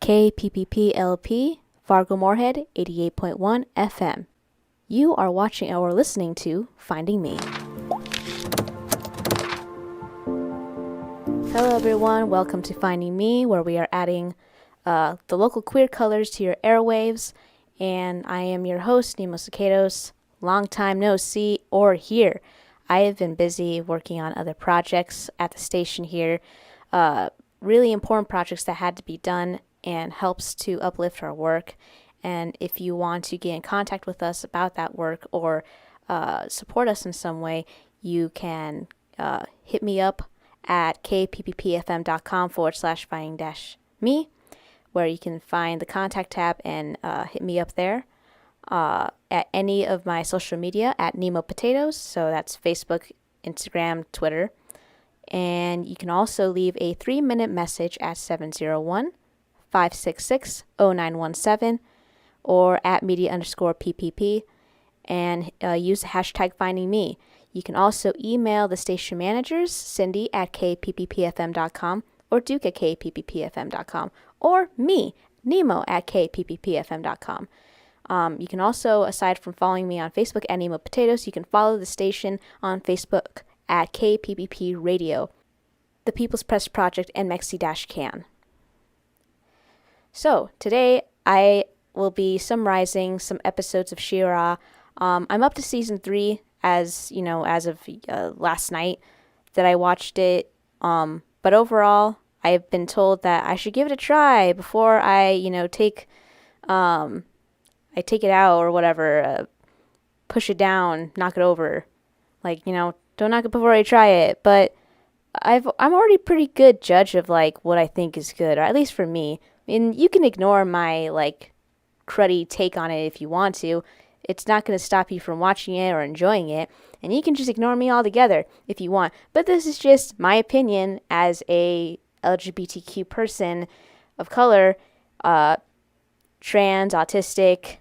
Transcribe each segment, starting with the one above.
KPPPLP, Fargo Moorhead, 88.1 FM. You are watching or listening to Finding Me. Hello everyone, welcome to Finding Me, where we are adding the local queer colors to your airwaves. And I am your host, Nemo. Long time no see or hear. I have been busy working on other projects at the station here. Really important projects that had to be done and helps to uplift our work. And if you want to get in contact with us about that work or support us in some way, you can hit me up at kpppfm.com/finding-me, where you can find the contact tab and hit me up there. At any of my social media at Nemo Potatoes, so that's Facebook, Instagram, Twitter. And you can also leave a 3-minute message at 701-566-0917 or at media_PPP and use the hashtag Finding Me. You can also email the station managers, Cindy at kpppfm.com or Duke at kpppfm.com or me, Nemo at kpppfm.com. You can also, aside from following me on Facebook at Nemo Potatoes, you can follow the station on Facebook at KPPP Radio, the People's Press Project, and Mexi-Can. So, today I will be summarizing some episodes of She-Ra. I'm up to season 3 as of last night that I watched it. But overall, I've been told that I should give it a try before I take it out or whatever, push it down, knock it over. Don't knock it before I try it. But I'm already pretty good judge of what I think is good, or at least for me. I mean, you can ignore my cruddy take on it if you want to. It's not going to stop you from watching it or enjoying it, and you can just ignore me altogether if you want. But this is just my opinion as a LGBTQ person of color, trans, autistic,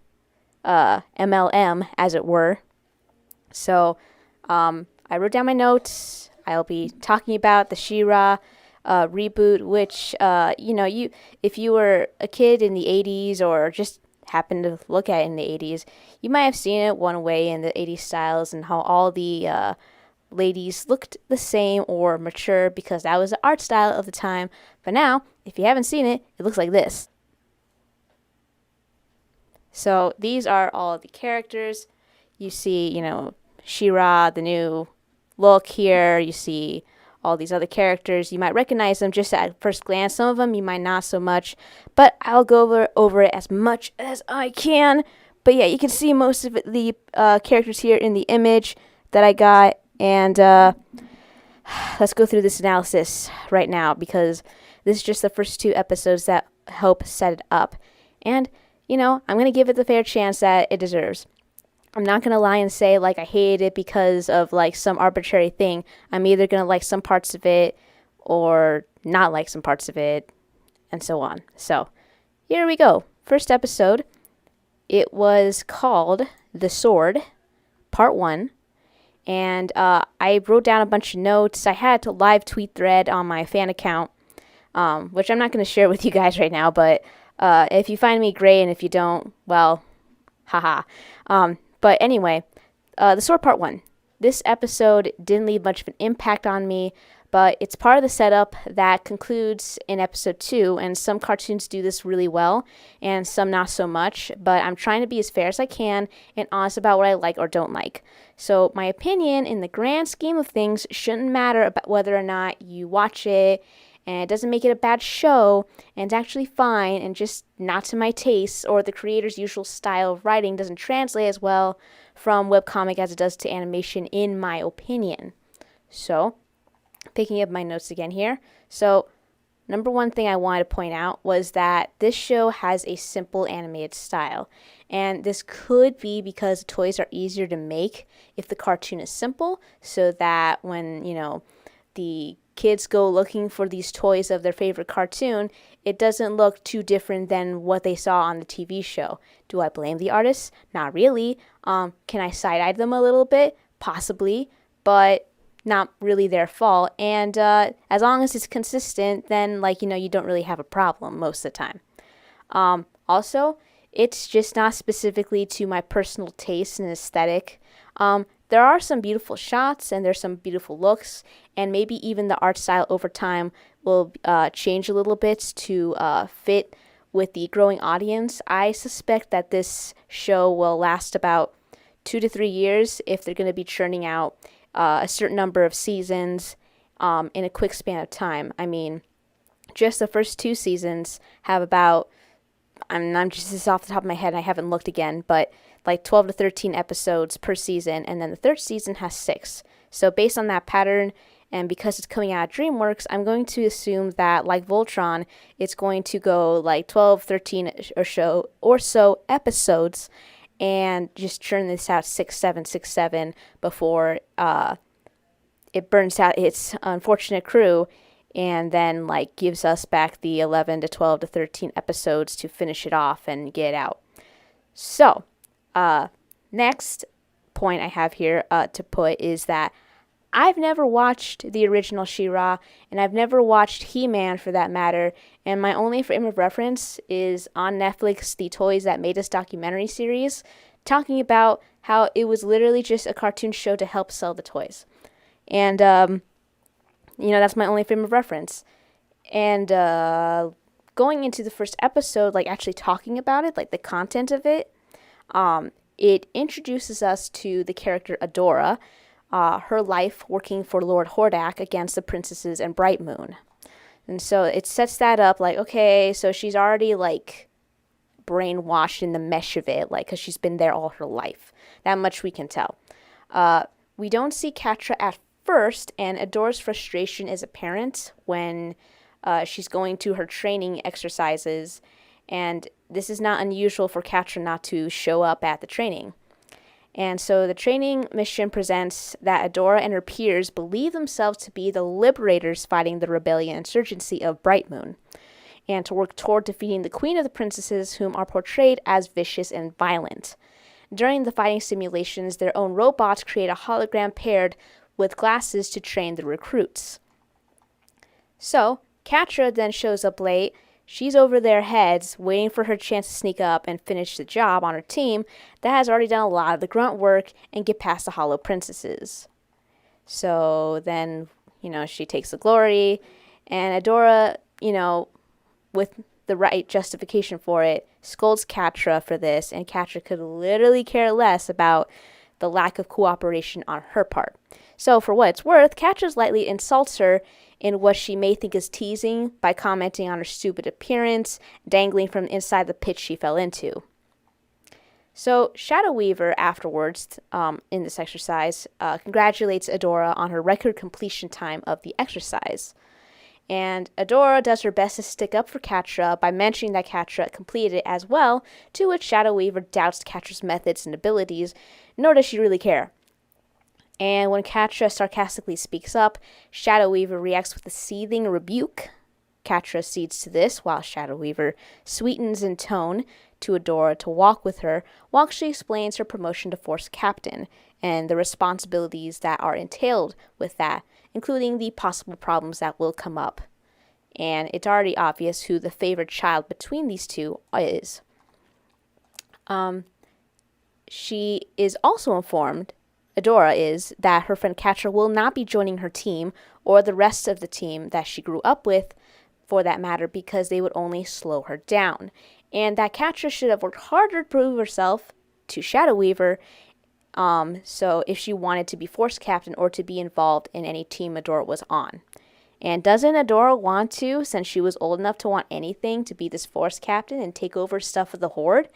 MLM, as it were. So, I wrote down my notes. I'll be talking about the She-Ra reboot, which, if you were a kid in the 80s or just happened to look at it in the 80s, you might have seen it one way in the 80s styles and how all the ladies looked the same or mature because that was the art style of the time. But now, if you haven't seen it, it looks like this. So these are all of the characters. You see, She-Ra, the new look here. You see all these other characters. You might recognize them just at first glance. Some of them you might not so much. But I'll go over it as much as I can. But yeah, you can see most of the characters here in the image that I got. And let's go through this analysis right now, because this is just the first 2 episodes that help set it up. And I'm going to give it the fair chance that it deserves. I'm not going to lie and say, I hated it because of, some arbitrary thing. I'm either going to like some parts of it or not like some parts of it, and so on. So, here we go. First episode. It was called The Sword, Part 1. And I wrote down a bunch of notes. I had to live tweet thread on my fan account, which I'm not going to share with you guys right now, but if you find me, great, and if you don't, well, haha. But anyway, The Sword Part 1. This episode didn't leave much of an impact on me, but it's part of the setup that concludes in episode 2, and some cartoons do this really well, and some not so much, but I'm trying to be as fair as I can and honest about what I like or don't like. So my opinion, in the grand scheme of things, shouldn't matter about whether or not you watch it, and it doesn't make it a bad show, and it's actually fine, and just not to my taste, or the creator's usual style of writing doesn't translate as well from webcomic as it does to animation, in my opinion. So, picking up my notes again here. So, number one thing I wanted to point out was that this show has a simple animated style, and this could be because the toys are easier to make if the cartoon is simple, so that when, the kids go looking for these toys of their favorite cartoon, it doesn't look too different than what they saw on the TV show. Do I blame the artists? Not really. Can I side-eye them a little bit? Possibly, but not really their fault. And as long as it's consistent, then you don't really have a problem most of the time. Also, it's just not specifically to my personal taste and aesthetic. There are some beautiful shots and there's some beautiful looks, and maybe even the art style over time will change a little bit to fit with the growing audience. I suspect that this show will last about 2 to 3 years if they're going to be churning out a certain number of seasons in a quick span of time. I mean, just the first 2 seasons have about, I'm just this is off the top of my head, and I haven't looked again, but like 12 to 13 episodes per season, and then the third season has 6. So based on that pattern, and because it's coming out of DreamWorks, I'm going to assume that, like Voltron, it's going to go like 12, 13 or so episodes, and just churn this out 6, 7 before it burns out its unfortunate crew, and then like gives us back the 11 to 12 to 13 episodes to finish it off and get it out. So, next point I have here to put is that I've never watched the original She-Ra, and I've never watched He-Man for that matter, and my only frame of reference is on Netflix, the Toys That Made Us documentary series, talking about how it was literally just a cartoon show to help sell the toys. And, that's my only frame of reference. And going into the first episode, like actually talking about it, like the content of it, it introduces us to the character Adora, her life working for Lord Hordak against the princesses and Bright Moon. And so it sets that up like, okay, so she's already like brainwashed in the mesh of it, like, because she's been there all her life. That much we can tell. We don't see Catra at first, and Adora's frustration is apparent when she's going to her training exercises, and this is not unusual for Catra not to show up at the training. And so the training mission presents that Adora and her peers believe themselves to be the liberators fighting the rebellion insurgency of Bright Moon, and to work toward defeating the Queen of the Princesses, whom are portrayed as vicious and violent. During the fighting simulations, their own robots create a hologram paired with glasses to train the recruits. So, Catra then shows up late. She's over their heads, waiting for her chance to sneak up and finish the job on her team that has already done a lot of the grunt work and get past the Hollow Princesses. So then, she takes the glory, and Adora, with the right justification for it, scolds Catra for this, and Catra could literally care less about the lack of cooperation on her part. So for what it's worth, Catra lightly insults her in what she may think is teasing by commenting on her stupid appearance, dangling from inside the pit she fell into. So Shadow Weaver afterwards, in this exercise, congratulates Adora on her record completion time of the exercise. And Adora does her best to stick up for Catra by mentioning that Catra completed it as well, to which Shadow Weaver doubts Catra's methods and abilities, nor does she really care. And when Catra sarcastically speaks up, Shadow Weaver reacts with a seething rebuke. Catra cedes to this, while Shadow Weaver sweetens in tone to Adora to walk with her, while she explains her promotion to Force Captain and the responsibilities that are entailed with that, including the possible problems that will come up. And it's already obvious who the favored child between these two is. She is also informed, Adora is, that her friend Catra will not be joining her team or the rest of the team that she grew up with, for that matter, because they would only slow her down, and that Catra should have worked harder to prove herself to Shadow Weaver, so if she wanted to be Force Captain or to be involved in any team Adora was on. And doesn't Adora want to, since she was old enough to want anything, to be this Force Captain and take over stuff of the Horde?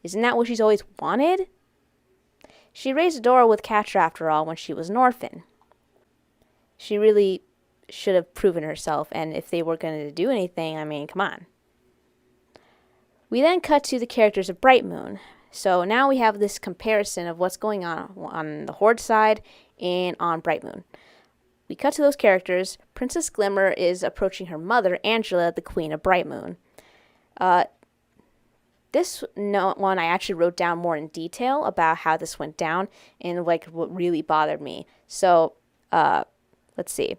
Isn't that what she's always wanted? She raised Adora with Catra, after all, when she was an orphan. She really should have proven herself, and if they were going to do anything, I mean, come on. We then cut to the characters of Bright Moon. So now we have this comparison of what's going on the Horde side and on Bright Moon. We cut to those characters. Princess Glimmer is approaching her mother, Angela, the Queen of Bright Moon. This one I actually wrote down more in detail about how this went down and like what really bothered me. So let's see.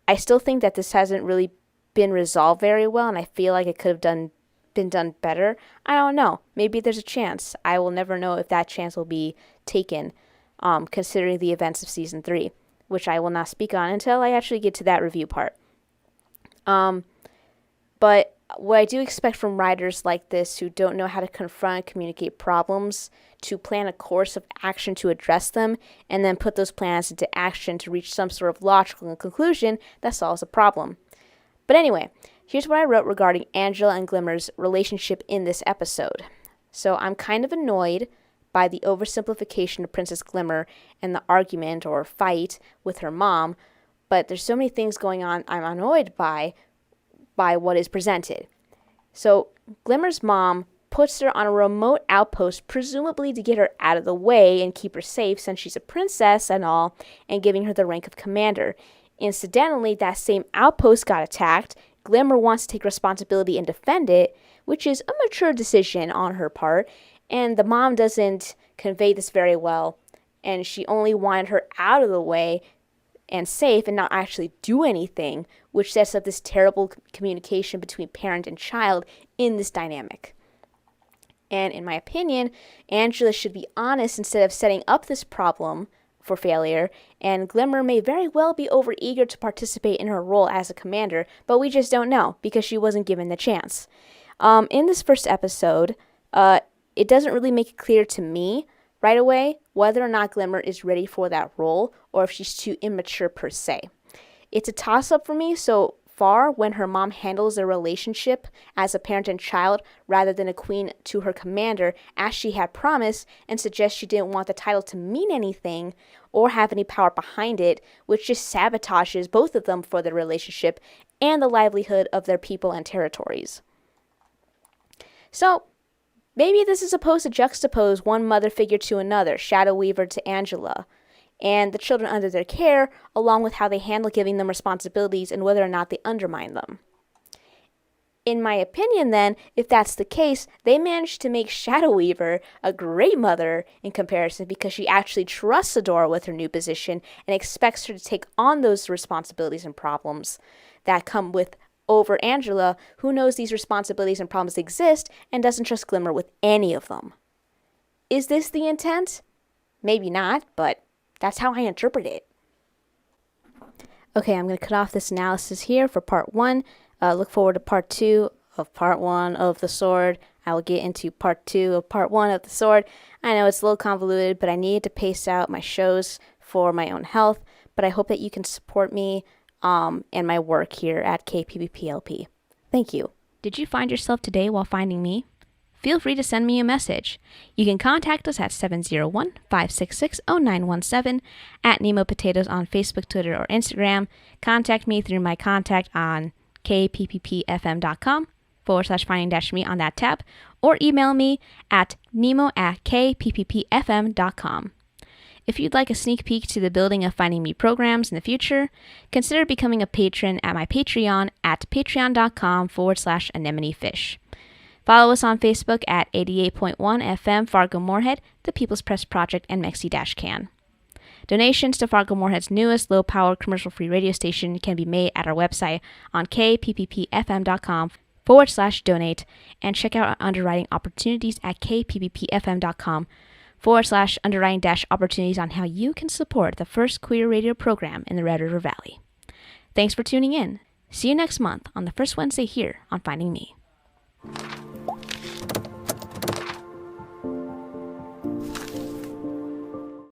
I still think that this hasn't really been resolved very well, and I feel like it could have been been done better? I don't know. Maybe there's a chance. I will never know if that chance will be taken, considering the events of season 3, which I will not speak on until I actually get to that review part. But what I do expect from writers like this who don't know how to confront and communicate problems, to plan a course of action to address them, and then put those plans into action to reach some sort of logical conclusion that solves a problem. But anyway, here's what I wrote regarding Angela and Glimmer's relationship in this episode. So I'm kind of annoyed by the oversimplification of Princess Glimmer and the argument or fight with her mom, but there's so many things going on I'm annoyed by what is presented. So Glimmer's mom puts her on a remote outpost, presumably to get her out of the way and keep her safe since she's a princess and all, and giving her the rank of commander. Incidentally, that same outpost got attacked. Glimmer wants to take responsibility and defend it, which is a mature decision on her part, and the mom doesn't convey this very well, and she only wanted her out of the way and safe and not actually do anything, which sets up this terrible communication between parent and child in this dynamic. And in my opinion, Angela should be honest instead of setting up this problem for failure, and Glimmer may very well be overeager to participate in her role as a commander, but we just don't know because she wasn't given the chance. In this first episode, it doesn't really make it clear to me right away whether or not Glimmer is ready for that role or if she's too immature per se. It's a toss-up for me so far when her mom handles their relationship as a parent and child rather than a queen to her commander as she had promised, and suggests she didn't want the title to mean anything or have any power behind it, which just sabotages both of them for their relationship and the livelihood of their people and territories. So maybe this is supposed to juxtapose one mother figure to another, Shadow Weaver to Angela, and the children under their care, along with how they handle giving them responsibilities and whether or not they undermine them. In my opinion, then, if that's the case, they managed to make Shadow Weaver a great mother in comparison because she actually trusts Adora with her new position and expects her to take on those responsibilities and problems that come with over Angela, who knows these responsibilities and problems exist and doesn't trust Glimmer with any of them. Is this the intent? Maybe not, but that's how I interpret it. Okay, I'm going to cut off this analysis here for part 1. Look forward to part 2 of part 1 of The Sword. I will get into part 2 of part 1 of The Sword. I know it's a little convoluted, but I needed to pace out my shows for my own health. But I hope that you can support me and my work here at KPPLP. Thank you. Did you find yourself today while finding me? Feel free to send me a message. You can contact us at 701-566-0917, at Nemo Potatoes on Facebook, Twitter, or Instagram. Contact me through my contact on kpppfm.com/finding-me on that tab, or email me at nemo@kpppfm.com. If you'd like a sneak peek to the building of Finding Me programs in the future, consider becoming a patron at my Patreon at patreon.com/anemonefish. Follow us on Facebook at 88.1 FM Fargo Moorhead, the People's Press Project, and Mexi-Can. Donations to Fargo Moorhead's newest low-power commercial-free radio station can be made at our website on kpppfm.com/donate, and check out our underwriting opportunities at kpppfm.com/underwriting-opportunities on how you can support the first queer radio program in the Red River Valley. Thanks for tuning in. See you next month on the first Wednesday here on Finding Me.